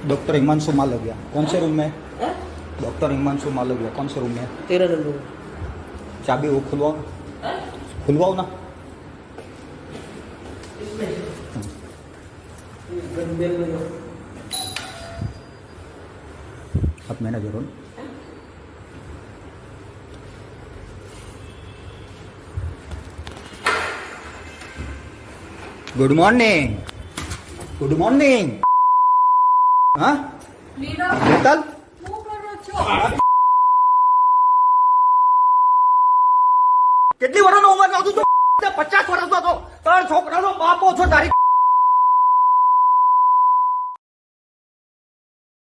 Doctor Himanshu Malviya कौन से room में? डॉक्टर हिमांशु मालविया कौन से रूम में? 13 नंबर। चाबी वो खुलवाओ, खुलवाओ ना। आप मैनेजर हो ना? Good morning, good morning. हाँ शीतल, કેટલી વર્ષનો ઉંમર નો છું? 50 વર્ષનો છો, તાર છોકરાનો બાપો છો તારી